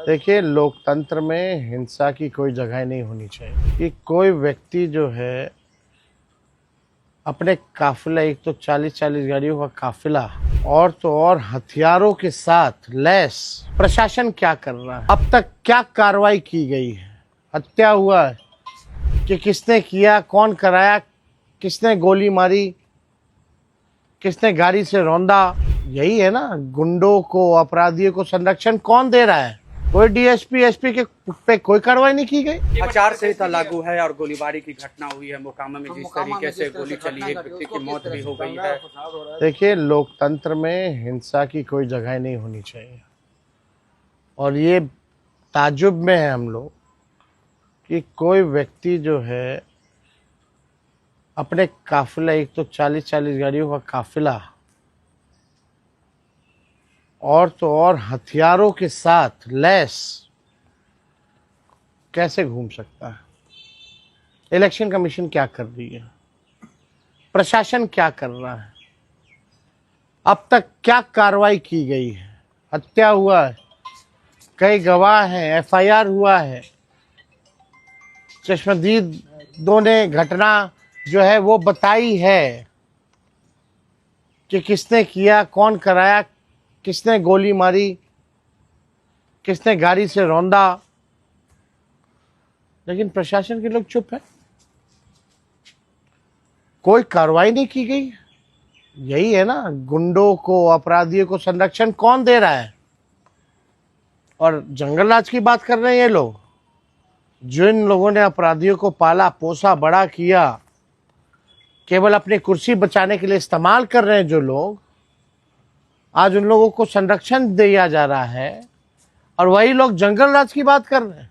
देखिए, लोकतंत्र में हिंसा की कोई जगह नहीं होनी चाहिए कि कोई व्यक्ति जो है अपने काफिला, एक तो 40-40 गाड़ियों का काफिला और तो और हथियारों के साथ लैस, प्रशासन क्या कर रहा है? अब तक क्या कार्रवाई की गई है? हत्या हुआ है कि किसने किया, कौन कराया, किसने गोली मारी, किसने गाड़ी से रौंदा? यही है ना। गुंडों को, अपराधियों को संरक्षण कौन दे रहा है? कोई डीएसपी एसपी के पे कोई कार्रवाई नहीं की गई। आचार संहिता लागू है और गोलीबारी की घटना हुई है मोकामा में, जिस तरीके से गोली चली, एक व्यक्ति की मौत भी हो गई है। देखिए, लोकतंत्र में हिंसा की कोई जगह नहीं होनी चाहिए और ये ताज्जुब में है हम लोग कि कोई व्यक्ति जो है अपने काफिला, एक तो 40-40 गाड़ियों का काफिला और तो और हथियारों के साथ लैस कैसे घूम सकता है? इलेक्शन कमीशन क्या कर रही है? प्रशासन क्या कर रहा है? अब तक क्या कार्रवाई की गई है? हत्या हुआ है, कई गवाह हैं, एफआईआर हुआ है, चश्मदीदों ने घटना जो है वो बताई है कि किसने किया, कौन कराया, किसने गोली मारी, किसने गाड़ी से रौंदा, लेकिन प्रशासन के लोग चुप है, कोई कार्रवाई नहीं की गई। यही है ना। गुंडों को, अपराधियों को संरक्षण कौन दे रहा है? और जंगल राज की बात कर रहे हैं ये लोग। जिन लोगों ने अपराधियों को पाला पोसा बड़ा किया, केवल अपनी कुर्सी बचाने के लिए इस्तेमाल कर रहे हैं जो लोग, आज उन लोगों को संरक्षण दिया जा रहा है और वही लोग जंगल राज की बात कर रहे हैं।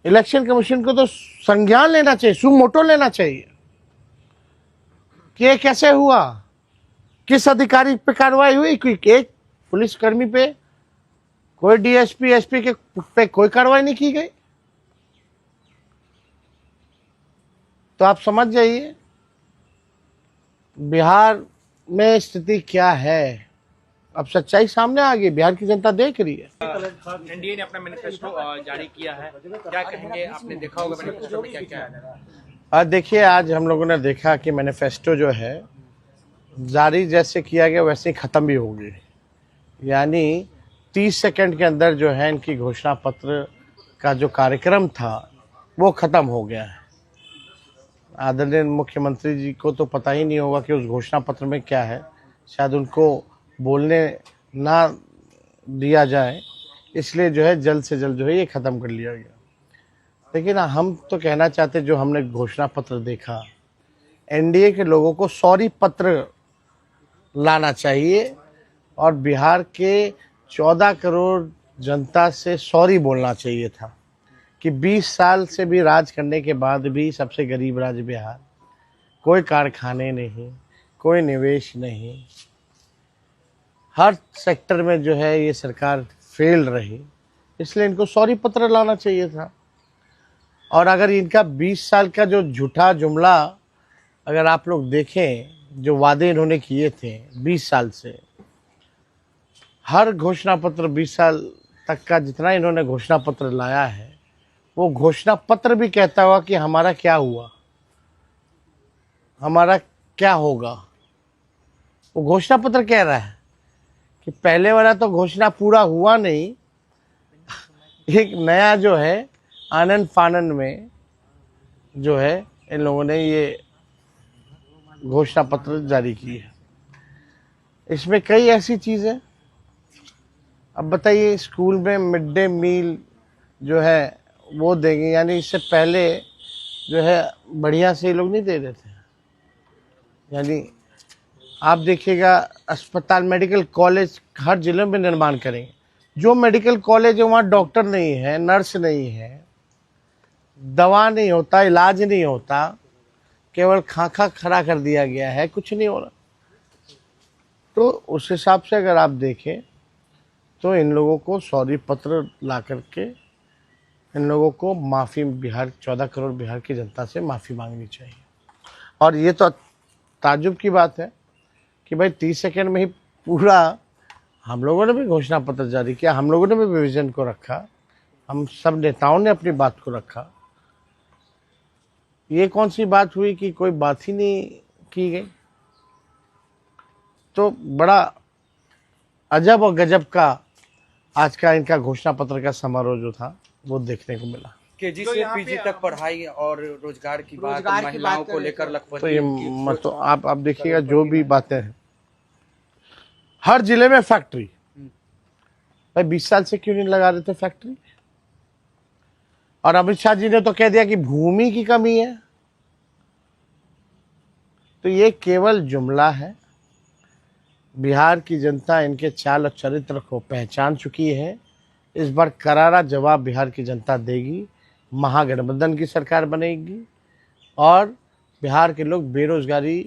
इलेक्शन कमीशन को तो संज्ञान लेना चाहिए, सुमोटो लेना चाहिए कि ये कैसे हुआ, किस अधिकारी पे कार्रवाई हुई, एक पुलिसकर्मी पे, कोई डीएसपी एसपी के पे कोई कार्रवाई नहीं की गई। तो आप समझ जाइए बिहार में स्थिति क्या है। अब सच्चाई सामने आ गई, बिहार की जनता देख रही है। एनडीए ने अपना मैनिफेस्टो जारी किया है, क्या कहेंगे? आपने देखा होगा मैनिफेस्टो में क्या क्या है। आज देखिए, आज हम लोगों ने देखा कि मैनिफेस्टो जो है जारी जैसे किया गया वैसे ही ख़त्म भी होगी। यानी 30 सेकंड के अंदर जो है इनकी घोषणा पत्र का जो कार्यक्रम था वो ख़त्म हो गया है। आदरणीय मुख्यमंत्री जी को तो पता ही नहीं होगा कि उस घोषणा पत्र में क्या है, शायद उनको बोलने ना दिया जाए, इसलिए जो है जल्द से जल्द जो है ये ख़त्म कर लिया गया। लेकिन हम तो कहना चाहते, जो हमने घोषणा पत्र देखा, एनडीए के लोगों को सॉरी पत्र लाना चाहिए और बिहार के 14 करोड़ जनता से सॉरी बोलना चाहिए था कि 20 साल से भी राज करने के बाद भी सबसे गरीब राज्य बिहार, कोई कारखाने नहीं, कोई निवेश नहीं, हर सेक्टर में जो है ये सरकार फेल रही, इसलिए इनको सॉरी पत्र लाना चाहिए था। और अगर इनका 20 साल का जो झूठा जुमला अगर आप लोग देखें, जो वादे इन्होंने किए थे 20 साल से, हर घोषणा पत्र 20 साल तक का जितना इन्होंने घोषणा पत्र लाया है, वो घोषणा पत्र भी कहता हुआ कि हमारा क्या हुआ, हमारा क्या होगा। वो घोषणा पत्र कह रहा है कि पहले वाला तो घोषणा पूरा हुआ नहीं, एक नया जो है आनंद फानन में जो है इन लोगों ने ये घोषणा पत्र जारी की है। इसमें कई ऐसी चीज़ें, अब बताइए, स्कूल में मिड डे मील जो है वो देंगे, यानी इससे पहले जो है बढ़िया से ये लोग नहीं दे रहे थे। यानी आप देखिएगा, अस्पताल, मेडिकल कॉलेज हर जिले में निर्माण करेंगे। जो मेडिकल कॉलेज है वहाँ डॉक्टर नहीं है, नर्स नहीं है, दवा नहीं होता, इलाज नहीं होता, केवल खाका खड़ा कर दिया गया है, कुछ नहीं हो रहा। तो उस हिसाब से अगर आप देखें तो इन लोगों को सॉरी पत्र ला करके इन लोगों को माफ़ी, बिहार 14 करोड़ बिहार की जनता से माफ़ी मांगनी चाहिए। और ये तो ताज्जुब की बात है कि भाई 30 सेकंड में ही पूरा हम लोगों ने भी घोषणा पत्र जारी किया, हम लोगों ने भी विजन को रखा, हम सब नेताओं ने अपनी बात को रखा। ये कौन सी बात हुई कि कोई बात ही नहीं की गई? तो बड़ा अजब और गजब का आज का इनका घोषणा पत्र का समारोह जो था वो देखने को मिला। केजी तो से यहाँ पीजी पे तक पढ़ाई और रोजगार की बात, रोजगार की महिलाओं बात को कर रहे लेकर थे। लखपति तो ये की मत तो आप देखिएगा जो भी बातें हैं, हर जिले में फैक्ट्री। भाई 20 साल से क्यों नहीं लगा रहे थे फैक्ट्री? और अमित शाह जी ने तो कह दिया कि भूमि की कमी है। तो ये केवल जुमला है। बिहार की जनता इनके चाल और चरित्र को पहचान चुकी है। इस बार करारा जवाब बिहार की जनता देगी। महागठबंधन की सरकार बनेगी और बिहार के लोग बेरोजगारी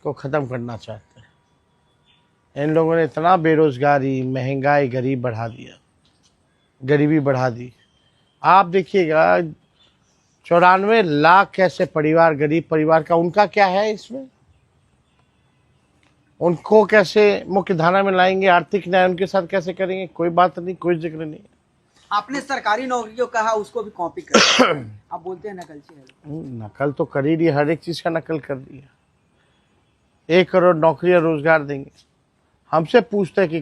को ख़त्म करना चाहते हैं। इन लोगों ने इतना बेरोजगारी, महंगाई, गरीबी बढ़ा दी। आप देखिएगा 94 लाख कैसे परिवार, गरीब परिवार का, उनका क्या है इसमें? उनको कैसे मुख्य धारा में लाएंगे? आर्थिक न्याय उनके साथ कैसे करेंगे? कोई बात नहीं, कोई जिक्र नहीं। आपने सरकारी नौकरी जो कहा उसको भी कॉपी कर आप बोलते हैं नकलची है। नकल तो कर ही रही है, हर एक चीज का नकल कर रही है। 1 करोड़ नौकरी और रोजगार देंगे। हमसे पूछते हैं कि